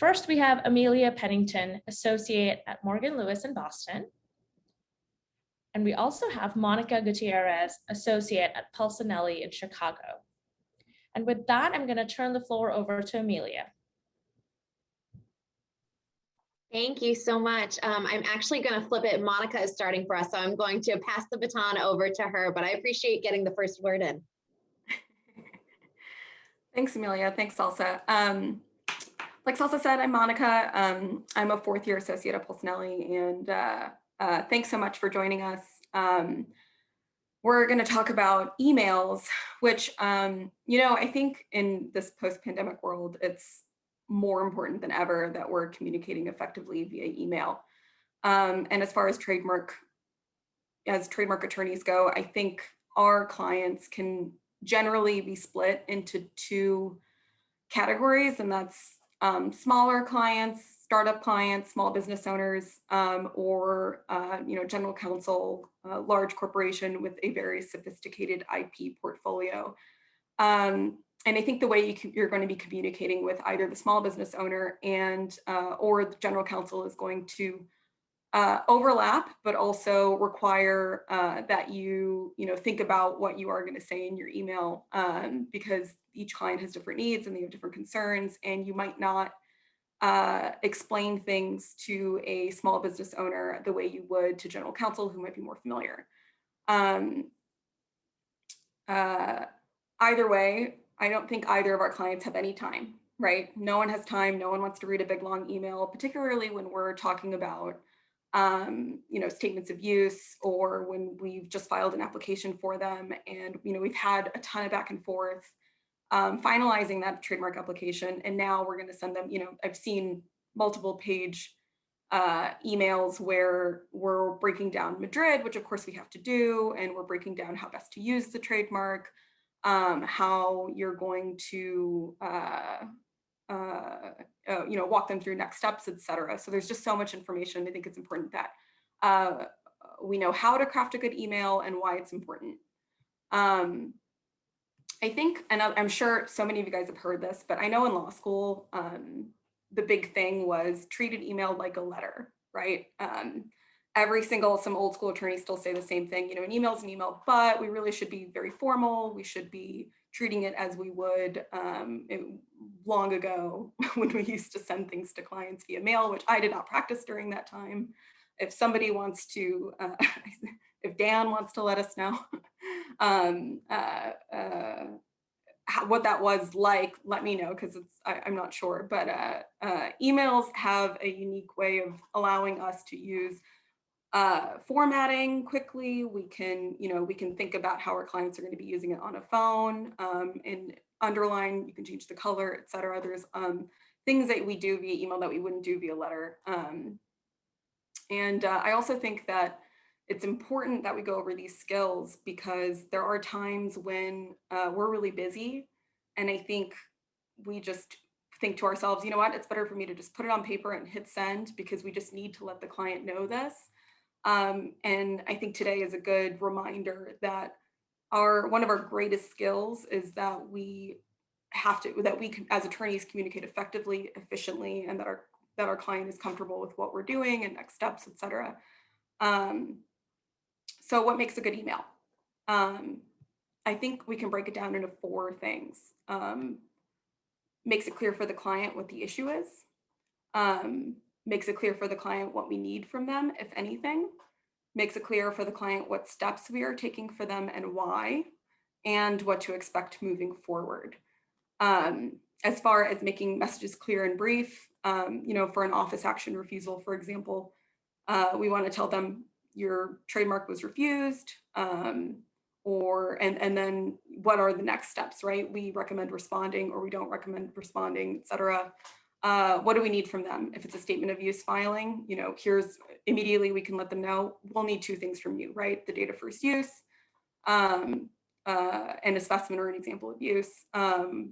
First, we have Amelia Pennington, Associate at Morgan Lewis in Boston. And we also have Monica Gutierrez, Associate at Pulcinelli in Chicago. And with that, I'm going to turn the floor over to Amelia. Thank you so much. I'm actually going to flip it. Monica is starting for us, so I'm going to pass the baton over to her, but I appreciate getting the first word in. Thanks, Amelia. Thanks, Salsa. Like Salsa said, I'm Monica. I'm a fourth-year associate at Pulcinelli, and thanks so much for joining us. We're going to talk about emails, which, I think in this post-pandemic world, it's more important than ever that we're communicating effectively via email. And as far as trademark attorneys go, I think our clients can generally be split into two categories, and that's smaller clients, startup clients, small business owners, or general counsel, large corporation with a very sophisticated IP portfolio. And I think the way you're going to be communicating with either the small business owner and or the general counsel is going to overlap, but also require that you think about what you are going to say in your email, because each client has different needs and they have different concerns, and you might not explain things to a small business owner the way you would to general counsel who might be more familiar. Either way, I don't think either of our clients have any time, right? No one has time. No one wants to read a big, long email, particularly when we're talking about, statements of use, or when we've just filed an application for them. And, we've had a ton of back and forth, finalizing that trademark application. And now we're going to send them, I've seen multiple page emails where we're breaking down Madrid, which of course we have to do. And we're breaking down how best to use the trademark, how you're going to, walk them through next steps, et cetera. So there's just so much information. I think it's important that we know how to craft a good email and why it's important. I think, and I'm sure so many of you guys have heard this, but I know in law school, the big thing was treat an email like a letter, right? Some old school attorneys still say the same thing, an email is an email, but we really should be very formal. We should be treating it as we would long ago when we used to send things to clients via mail, which I did not practice during that time. If somebody wants to, if Dan wants to let us know what that was like, let me know, because I'm not sure. But emails have a unique way of allowing us to use formatting quickly. We can think about how our clients are going to be using it on a phone, and underline, you can change the color, et cetera. There's things that we do via email that we wouldn't do via letter. And I also think that it's important that we go over these skills, because there are times when we're really busy, and I think we just think to ourselves, it's better for me to just put it on paper and hit send, because we just need to let the client know this. And I think today is a good reminder that one of our greatest skills is that we can, as attorneys, communicate effectively, efficiently, and that our client is comfortable with what we're doing and next steps, et cetera. So what makes a good email? I think we can break it down into 4 things. Makes it clear for the client what the issue is. Makes it clear for the client what we need from them, if anything. Makes it clear for the client what steps we are taking for them and why, and what to expect moving forward. As far as making messages clear and brief, for an office action refusal, for example, we want to tell them your trademark was refused, and then what are the next steps, right? We recommend responding, or we don't recommend responding, et cetera. What do we need from them? If it's a statement of use filing, immediately we can let them know, we'll need 2 things from you, right? The date of first use, and a specimen or an example of use.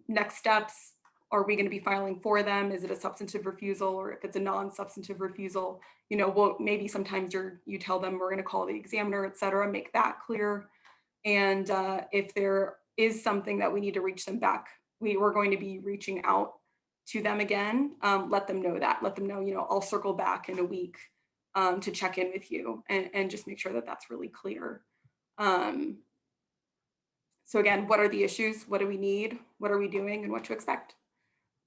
Next steps, are we going to be filing for them? Is it a substantive refusal? Or if it's a non-substantive refusal, maybe sometimes you tell them we're going to call the examiner, et cetera, make that clear. And if there is something that we need to reach them back, we're going to be reaching out to them again, let them know that. Let them know, I'll circle back in a week to check in with you, and just make sure that that's really clear. So again, what are the issues? What do we need? What are we doing, and what to expect?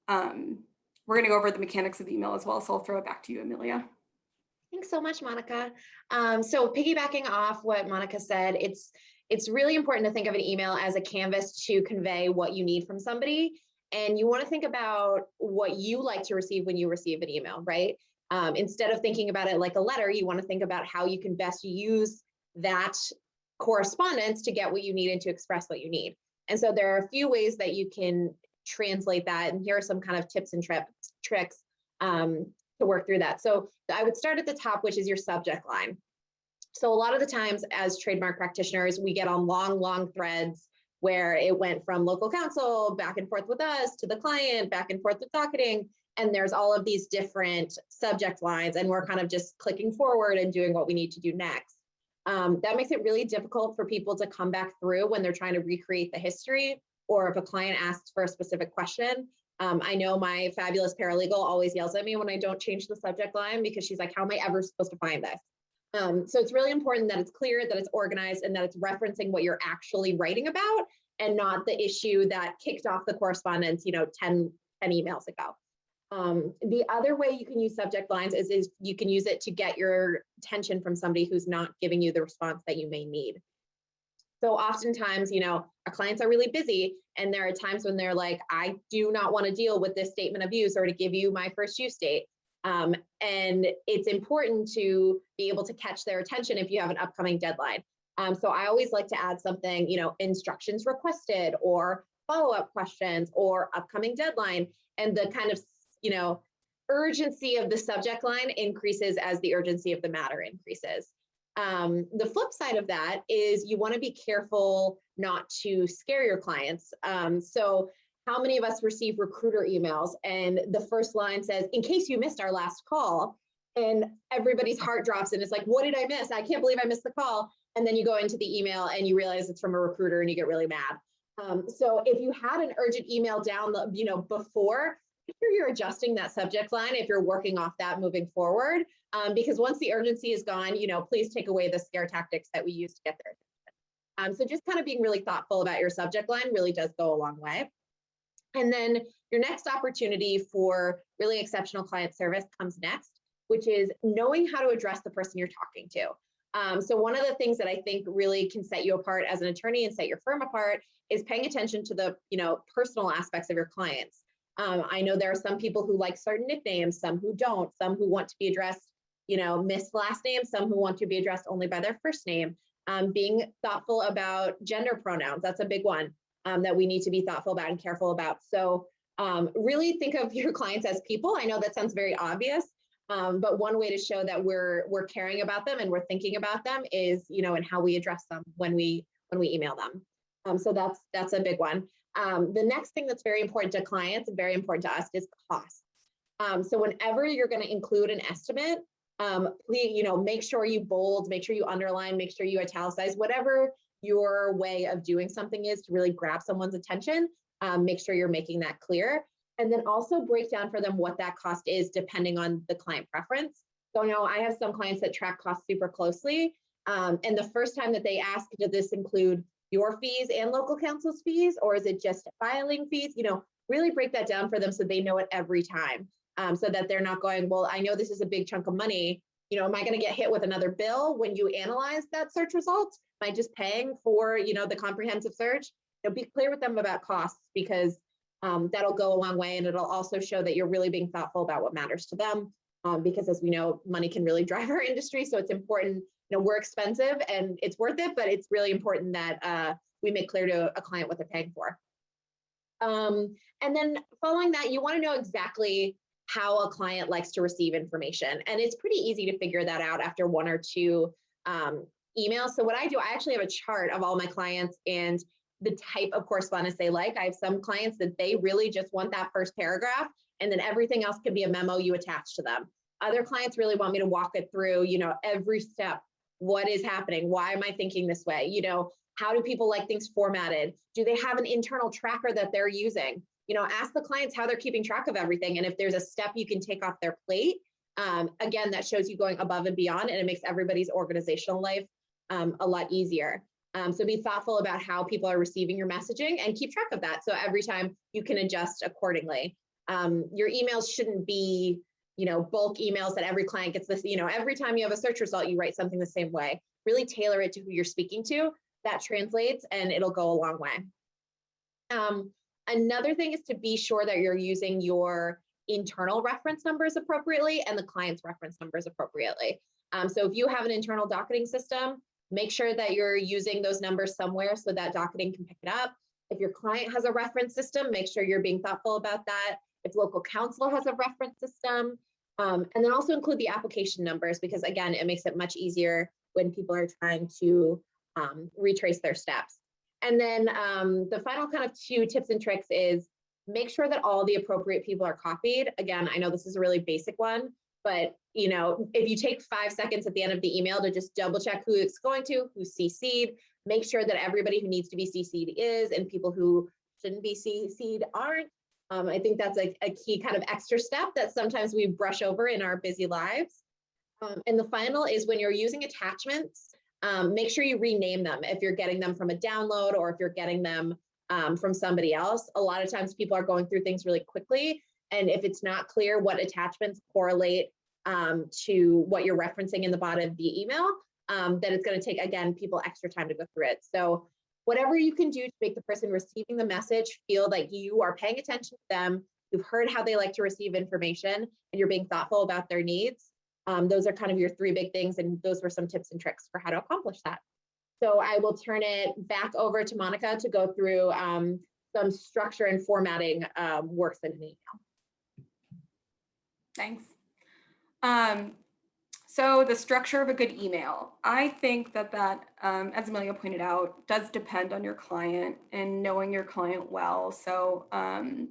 We're going to go over the mechanics of the email as well, so I'll throw it back to you, Amelia. Thanks so much, Monica. So piggybacking off what Monica said, it's really important to think of an email as a canvas to convey what you need from somebody. And you want to think about what you like to receive when you receive an email, right? Instead of thinking about it like a letter, you want to think about how you can best use that correspondence to get what you need and to express what you need. And so there are a few ways that you can translate that. And here are some kind of tips and tricks to work through that. So I would start at the top, which is your subject line. So a lot of the times as trademark practitioners, we get on long threads where it went from local counsel back and forth with us to the client, back and forth with docketing. And there's all of these different subject lines, and we're kind of just clicking forward and doing what we need to do next. That makes it really difficult for people to come back through when they're trying to recreate the history, or if a client asks for a specific question. I know my fabulous paralegal always yells at me when I don't change the subject line, because she's like, how am I ever supposed to find this? So it's really important that it's clear, that it's organized, and that it's referencing what you're actually writing about, and not the issue that kicked off the correspondence, 10 emails ago. The other way you can use subject lines is you can use it to get your attention from somebody who's not giving you the response that you may need. So oftentimes, our clients are really busy, and there are times when they're like, I do not want to deal with this statement of use or to give you my first use date. And it's important to be able to catch their attention if you have an upcoming deadline. So I always like to add something, instructions requested, or follow-up questions, or upcoming deadline. And the kind of, urgency of the subject line increases as the urgency of the matter increases. The flip side of that is you want to be careful not to scare your clients. So how many of us receive recruiter emails and the first line says, in case you missed our last call, and everybody's heart drops and it's like, what did I miss? I can't believe I missed the call. And then you go into the email and you realize it's from a recruiter and you get really mad. So if you had an urgent email down, before, make sure you're adjusting that subject line if you're working off that moving forward. Because once the urgency is gone, please take away the scare tactics that we use to get there. So just kind of being really thoughtful about your subject line really does go a long way. And then your next opportunity for really exceptional client service comes next, which is knowing how to address the person you're talking to. So one of the things that I think really can set you apart as an attorney and set your firm apart is paying attention to the personal aspects of your clients. I know there are some people who like certain nicknames, some who don't, some who want to be addressed, missed last name, some who want to be addressed only by their first name. Being thoughtful about gender pronouns, that's a big one that we need to be thoughtful about and careful about. So really think of your clients as people. I know that sounds very obvious, but one way to show that we're caring about them and we're thinking about them is, in how we address them when we email them. So that's a big one. The next thing that's very important to clients and very important to us is cost. So whenever you're going to include an estimate, please, make sure you bold, make sure you underline, make sure you italicize, whatever your way of doing something is to really grab someone's attention. Make sure you're making that clear. And then also break down for them what that cost is depending on the client preference. So I have some clients that track costs super closely. And the first time that they ask, does this include your fees and local counsel's fees, or is it just filing fees? Really break that down for them so they know it every time, so that they're not going, well, I know this is a big chunk of money. Am I going to get hit with another bill when you analyze that search result? Am I just paying for, the comprehensive search? Be clear with them about costs, because that'll go a long way. And it'll also show that you're really being thoughtful about what matters to them. Because as we know, money can really drive our industry. So it's important, we're expensive and it's worth it, but it's really important that we make clear to a client what they're paying for. And then following that, you want to know exactly how a client likes to receive information. And it's pretty easy to figure that out after one or two emails. So what I do, I actually have a chart of all my clients and the type of correspondence they like. I have some clients that they really just want that first paragraph, and then everything else can be a memo you attach to them. Other clients really want me to walk it through, every step. What is happening? Why am I thinking this way? How do people like things formatted? Do they have an internal tracker that they're using? ask the clients how they're keeping track of everything. And if there's a step you can take off their plate, again, that shows you going above and beyond, and it makes everybody's organizational life a lot easier. So be thoughtful about how people are receiving your messaging and keep track of that. So every time you can adjust accordingly. Your emails shouldn't be, bulk emails that every client gets this, every time you have a search result, you write something the same way. Really tailor it to who you're speaking to. That translates and it'll go a long way. Another thing is to be sure that you're using your internal reference numbers appropriately and the client's reference numbers appropriately. So if you have an internal docketing system, make sure that you're using those numbers somewhere so that docketing can pick it up. If your client has a reference system, make sure you're being thoughtful about that. If local counsel has a reference system, and then also include the application numbers, because again, it makes it much easier when people are trying to retrace their steps. And then the final kind of 2 tips and tricks is make sure that all the appropriate people are copied. Again, I know this is a really basic one, but if you take 5 seconds at the end of the email to just double check who it's going to, who's CC'd, make sure that everybody who needs to be CC'd is, and people who shouldn't be CC'd aren't. I think that's a key kind of extra step that sometimes we brush over in our busy lives. And the final is when you're using attachments, make sure you rename them if you're getting them from a download or if you're getting them from somebody else. A lot of times people are going through things really quickly, and if it's not clear what attachments correlate to what you're referencing in the body of the email, then it's going to take, again, people extra time to go through it. So whatever you can do to make the person receiving the message feel like you are paying attention to them, you've heard how they like to receive information, and you're being thoughtful about their needs. Those are kind of your 3 big things, and those were some tips and tricks for how to accomplish that. So I will turn it back over to Monica to go through some structure and formatting works in an email. Thanks. So the structure of a good email, I think that as Amelia pointed out, does depend on your client and knowing your client well. So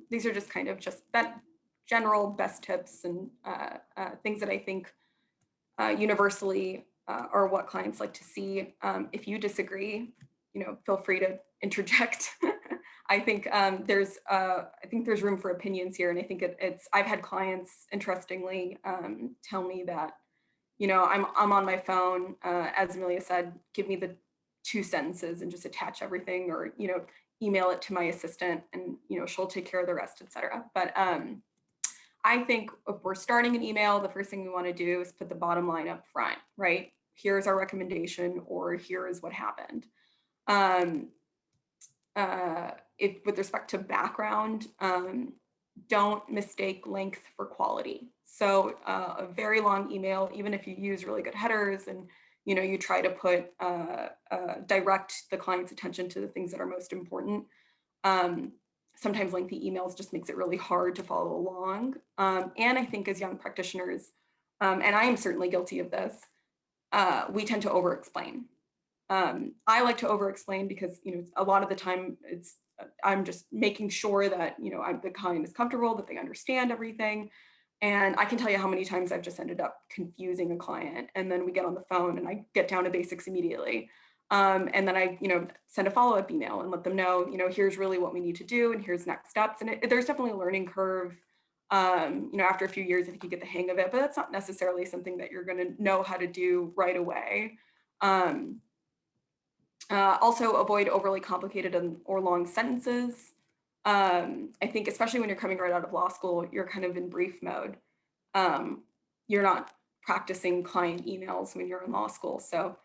these are just kind of that general best tips and things that I think universally are what clients like to see. If you disagree, feel free to interject. I think there's room for opinions here, and I think I've had clients, interestingly, tell me that, I'm on my phone, as Amelia said, give me the 2 sentences and just attach everything, or email it to my assistant, and she'll take care of the rest, etc. But I think if we're starting an email, the first thing we want to do is put the bottom line up front, right? Here's our recommendation, or here is what happened. If with respect to background, don't mistake length for quality. So a very long email, even if you use really good headers and you try to put direct the client's attention to the things that are most important, sometimes lengthy emails just makes it really hard to follow along. And I think as young practitioners, and I am certainly guilty of this, we tend to over-explain. I like to over-explain because a lot of the time I'm just making sure that the client is comfortable, that they understand everything. And I can tell you how many times I've just ended up confusing a client, and then we get on the phone and I get down to basics immediately. And then I send a follow-up email and let them know, here's really what we need to do, and here's next steps. And there's definitely a learning curve. After a few years, I think you get the hang of it, but that's not necessarily something that you're going to know how to do right away. Also avoid overly complicated or long sentences. I think especially when you're coming right out of law school, you're kind of in brief mode. You're not practicing client emails when you're in law school. So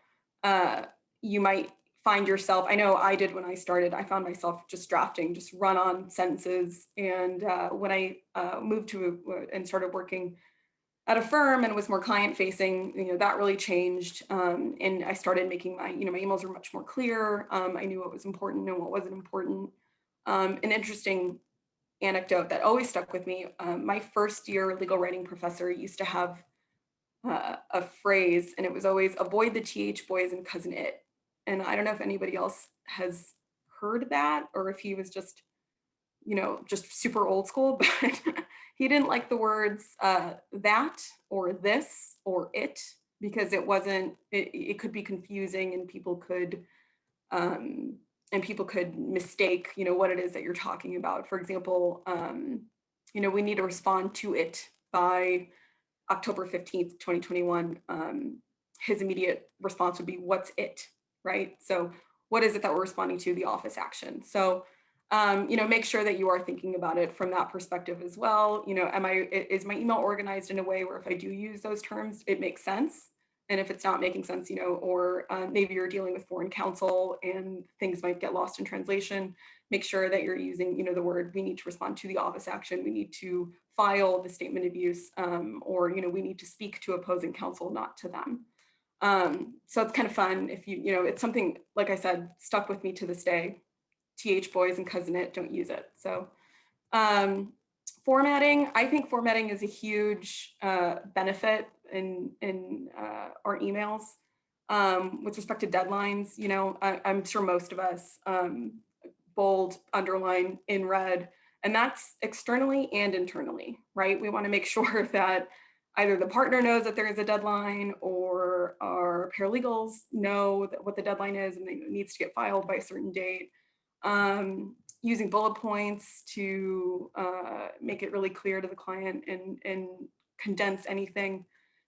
you might find yourself, I know I did when I started, I found myself just drafting, just run-on sentences. And when I moved to and started working at a firm and was more client-facing, that really changed. And I started making my emails were much more clear. I knew what was important and what wasn't important. An interesting anecdote that always stuck with me, my first year legal writing professor used to have a phrase, and it was always avoid the TH boys and cousin it. And I don't know if anybody else has heard that, or if he was just, just super old school, but he didn't like the words that or this or it, because it could be confusing and people could and people could mistake, what it is that you're talking about. For example, we need to respond to it by October 15th, 2021. His immediate response would be, what's it, right? So what is it that we're responding to? The office action. So, make sure that you are thinking about it from that perspective as well. Is my email organized in a way where if I do use those terms, it makes sense? And if it's not making sense, or maybe you're dealing with foreign counsel and things might get lost in translation, make sure that you're using, the word, we need to respond to the office action, we need to file the statement of use, or, we need to speak to opposing counsel, not to them. So it's kind of fun if it's something, like I said, stuck with me to this day. TH boys and cousin it, don't use it. So formatting, I think formatting is a huge benefit in our emails with respect to deadlines. I'm sure most of us bold, underline, in red, and that's externally and internally, right? We want to make sure that either the partner knows that there is a deadline or our paralegals know that what the deadline is and it needs to get filed by a certain date. Using bullet points to make it really clear to the client and condense anything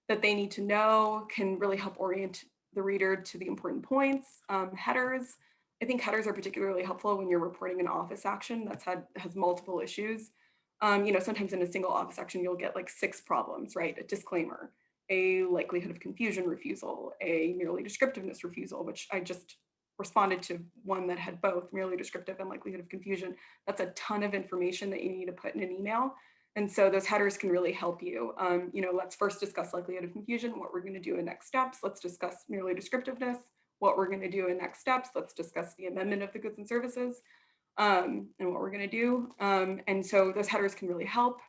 that they need to know can really help orient the reader to the important points. Headers, I think headers are particularly helpful when you're reporting an office action has multiple issues. Sometimes in a single office action, you'll get like 6 problems, right? A disclaimer, a likelihood of confusion refusal, a merely descriptiveness refusal, which I just responded to one that had both merely descriptive and likelihood of confusion. That's a ton of information that you need to put in an email. And so those headers can really help you. Let's first discuss likelihood of confusion, what we're going to do in next steps. Let's discuss merely descriptiveness, what we're going to do in next steps. Let's discuss the amendment of the goods and services and what we're going to do. And so those headers can really help.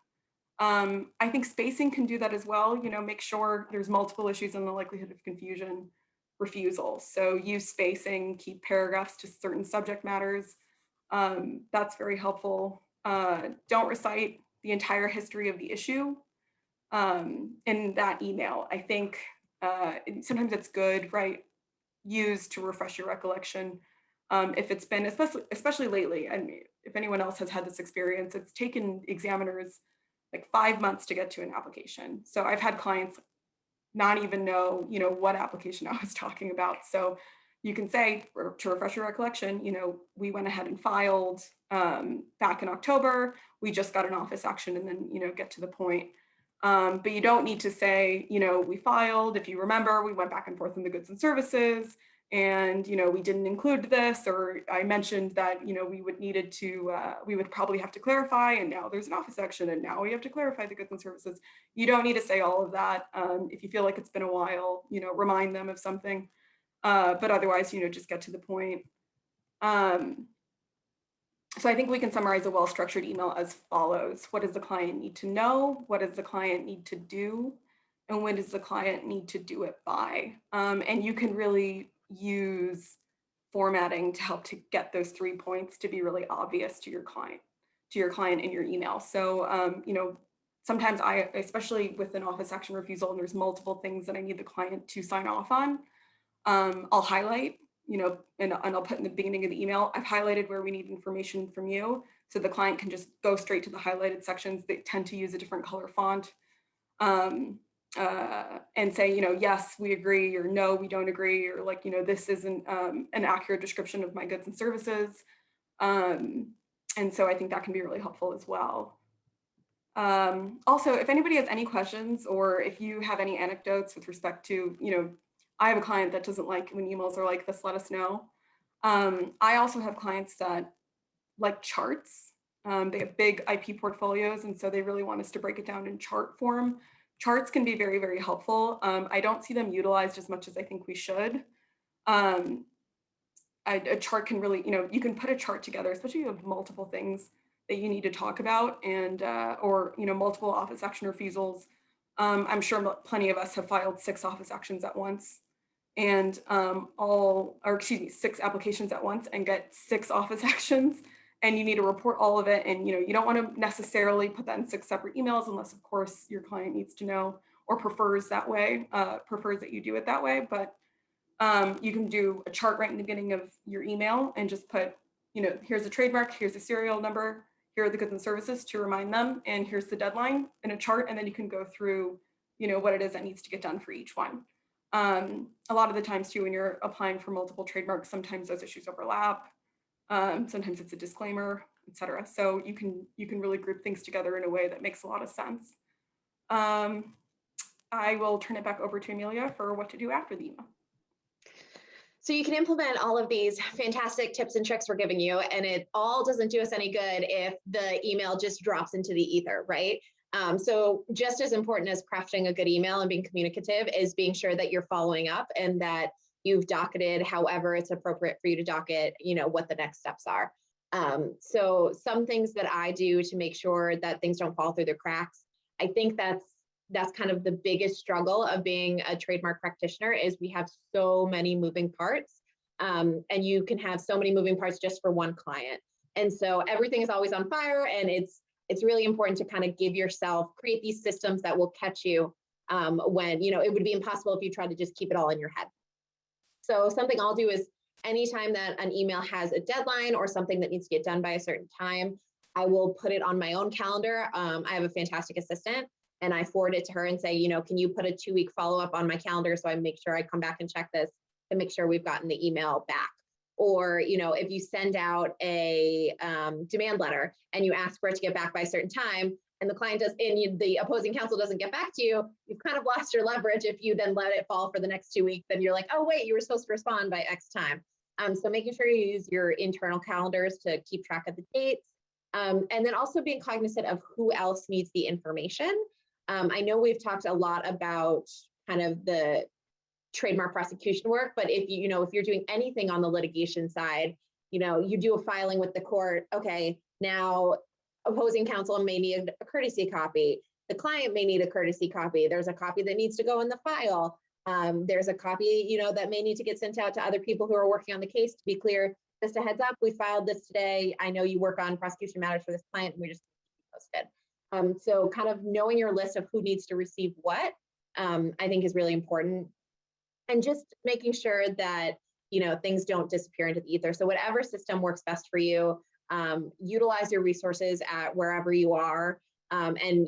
I think spacing can do that as well. Make sure there's multiple issues in the likelihood of confusion refusal. So use spacing, keep paragraphs to certain subject matters. That's very helpful. Don't recite the entire history of the issue in that email. I think sometimes it's good, right? Use to refresh your recollection. If it's been, especially lately, and if anyone else has had this experience, it's taken examiners like 5 months to get to an application. So I've had clients not even know, what application I was talking about. So you can say, to refresh your recollection, we went ahead and filed back in October. We just got an office action, and then, get to the point. But you don't need to say, we filed. If you remember, we went back and forth in the goods and services, and, we didn't include this, or I mentioned that, we would probably have to clarify, and now there's an office action, and now we have to clarify the goods and services. You don't need to say all of that. If you feel like it's been a while, remind them of something, but otherwise, just get to the point. So I think we can summarize a well-structured email as follows. What does the client need to know? What does the client need to do? And when does the client need to do it by? And you can really use formatting to help to get those 3 points to be really obvious to your client in your email. So, sometimes especially with an office action refusal, and there's multiple things that I need the client to sign off on, I'll highlight, and I'll put in the beginning of the email, I've highlighted where we need information from you. So the client can just go straight to the highlighted sections. They tend to use a different color font and say, yes, we agree, or no, we don't agree, or like, this isn't an accurate description of my goods and services. And so I think that can be really helpful as well. Also, if anybody has any questions, or if you have any anecdotes with respect to, I have a client that doesn't like when emails are like this, let us know. I also have clients that like charts. They have big IP portfolios, and so they really want us to break it down in chart form. Charts can be very, very helpful. I don't see them utilized as much as I think we should. A chart can really, you can put a chart together, especially if you have multiple things that you need to talk about, and or multiple office action refusals. I'm sure plenty of us have filed 6 office actions at once, and 6 applications at once, and get 6 office actions, and you need to report all of it. And you don't want to necessarily put that in 6 separate emails, unless of course your client needs to know or prefers that way, prefers that you do it that way. But You can do a chart right in the beginning of your email and just put, here's a trademark, here's a serial number, here are the goods and services to remind them, and here's the deadline in a chart, and then you can go through, what it is that needs to get done for each one. A lot of the times too, when you're applying for multiple trademarks, sometimes those issues overlap. Sometimes it's a disclaimer, etc. So you can really group things together in a way that makes a lot of sense. I will turn it back over to Amelia for what to do after the email. So you can implement all of these fantastic tips and tricks we're giving you, and it all doesn't do us any good if the email just drops into the ether, right? So just as important as crafting a good email and being communicative is being sure that you're following up and that you've docketed however it's appropriate for you to docket, what the next steps are. So some things that I do to make sure that things don't fall through the cracks, I think that's kind of the biggest struggle of being a trademark practitioner is we have so many moving parts, and you can have so many moving parts just for one client. And so everything is always on fire, and it's really important to kind of create these systems that will catch you when, it would be impossible if you tried to just keep it all in your head. So something I'll do is anytime that an email has a deadline or something that needs to get done by a certain time, I will put it on my own calendar. I have a fantastic assistant, and I forward it to her and say, can you put a 2-week follow-up on my calendar so I make sure I come back and check this to make sure we've gotten the email back. Or, if you send out a demand letter and you ask for it to get back by a certain time and the client the opposing counsel doesn't get back to you, you've kind of lost your leverage. If you then let it fall for the next 2 weeks, then you're like, oh, wait, you were supposed to respond by X time. So making sure you use your internal calendars to keep track of the dates. And then also being cognizant of who else needs the information. I know we've talked a lot about kind of the trademark prosecution work, but if you're doing anything on the litigation side, you do a filing with the court. Okay, now opposing counsel may need a courtesy copy. The client may need a courtesy copy. There's a copy that needs to go in the file. There's a copy, that may need to get sent out to other people who are working on the case. To be clear, just a heads up, we filed this today. I know you work on prosecution matters for this client, and we just posted. So kind of knowing your list of who needs to receive what, I think is really important. And just making sure that, things don't disappear into the ether. So whatever system works best for you, utilize your resources at wherever you are, and,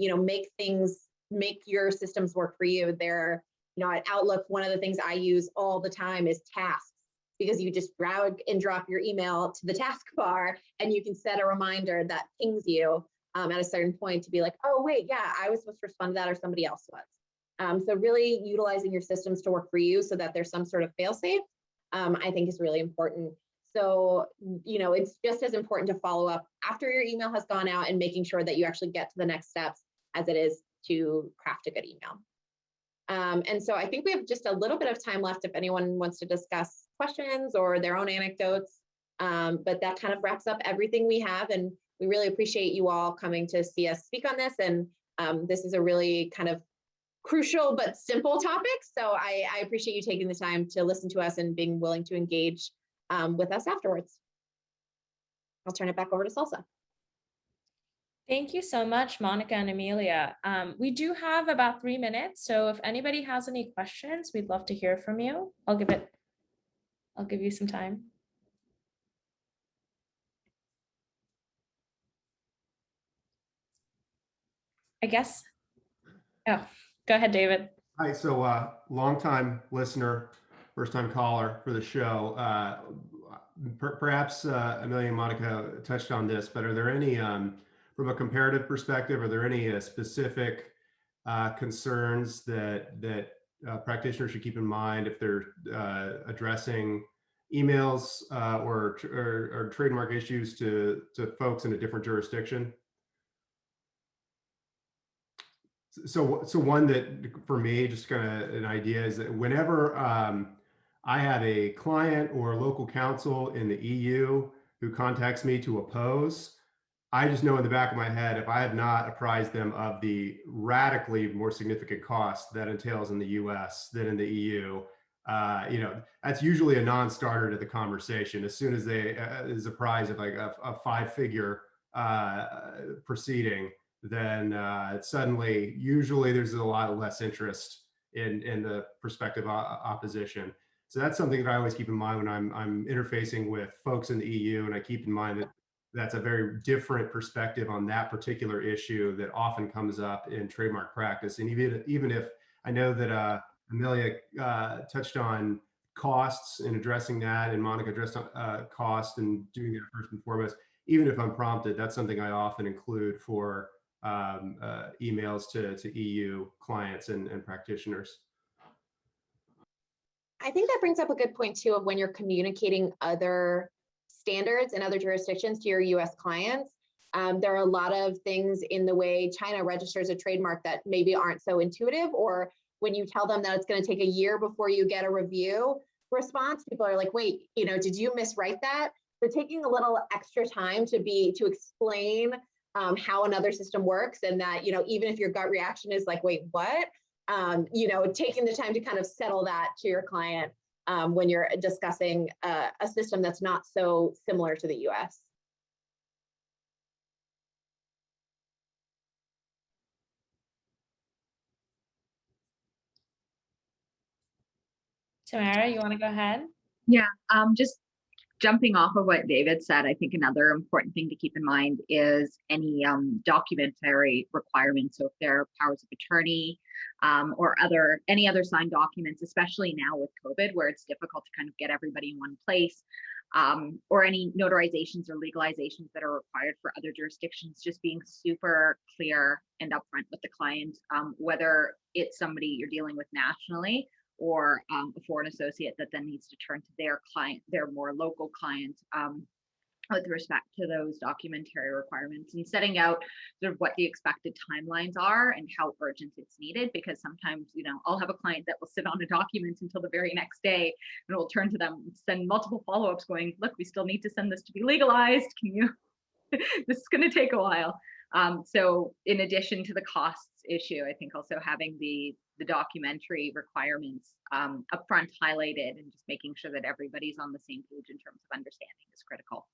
make your systems work for you. At Outlook, one of the things I use all the time is tasks, because you just drag and drop your email to the taskbar and you can set a reminder that pings you at a certain point to be like, oh, wait, yeah, I was supposed to respond to that, or somebody else was. So really utilizing your systems to work for you so that there's some sort of fail-safe, I think is really important. So, it's just as important to follow up after your email has gone out and making sure that you actually get to the next steps as it is to craft a good email. And so I think we have just a little bit of time left if anyone wants to discuss questions or their own anecdotes. But that kind of wraps up everything we have. And we really appreciate you all coming to see us speak on this. And this is a really kind of crucial but simple topic. So I appreciate you taking the time to listen to us and being willing to engage with us afterwards. I'll turn it back over to Salsa. Thank you so much, Monica and Amelia. We do have about 3 minutes, so if anybody has any questions, we'd love to hear from you. I'll give you some time. I guess. Oh, go ahead, David. Hi, so longtime listener, first-time caller for the show. Perhaps Amelia and Monica touched on this, but are there any, from a comparative perspective, are there any specific concerns that practitioners should keep in mind if they're addressing emails or trademark issues to folks in a different jurisdiction? So one that for me, just kind of an idea, is that whenever I have a client or a local counsel in the EU who contacts me to oppose, I just know in the back of my head, if I have not apprised them of the radically more significant cost that entails in the US than in the EU, that's usually a non-starter to the conversation. As soon as they is apprised of like a 5-figure proceeding, then suddenly, usually there's a lot less interest in the prospective opposition. So that's something that I always keep in mind when I'm interfacing with folks in the EU, and I keep in mind that that's a very different perspective on that particular issue that often comes up in trademark practice. And even if I know that Amelia touched on costs and addressing that, and Monica addressed cost and doing that first and foremost. Even if I'm prompted, that's something I often include for emails to EU clients and practitioners. I think that brings up a good point too of when you're communicating other standards in other jurisdictions to your US clients. There are a lot of things in the way China registers a trademark that maybe aren't so intuitive, or when you tell them that it's going to take a year before you get a review response, people are like, wait, did you miswrite that? So taking a little extra time to explain how another system works, and that, even if your gut reaction is like, wait, what? Taking the time to kind of settle that to your client when you're discussing a system that's not so similar to the US. Tamara, you want to go ahead? Yeah, just jumping off of what David said, I think another important thing to keep in mind is any documentary requirements. So if there are powers of attorney or any other signed documents, especially now with COVID, where it's difficult to kind of get everybody in one place, or any notarizations or legalizations that are required for other jurisdictions, just being super clear and upfront with the client, whether it's somebody you're dealing with nationally or a foreign associate that then needs to turn to their client, their more local client, with respect to those documentary requirements, and setting out sort of what the expected timelines are and how urgent it's needed. Because sometimes, I'll have a client that will sit on a document until the very next day, and we'll turn to them and send multiple follow-ups going, look, we still need to send this to be legalized. Can you, this is going to take a while. So in addition to the costs issue, I think also having the documentary requirements upfront highlighted and just making sure that everybody's on the same page in terms of understanding is critical.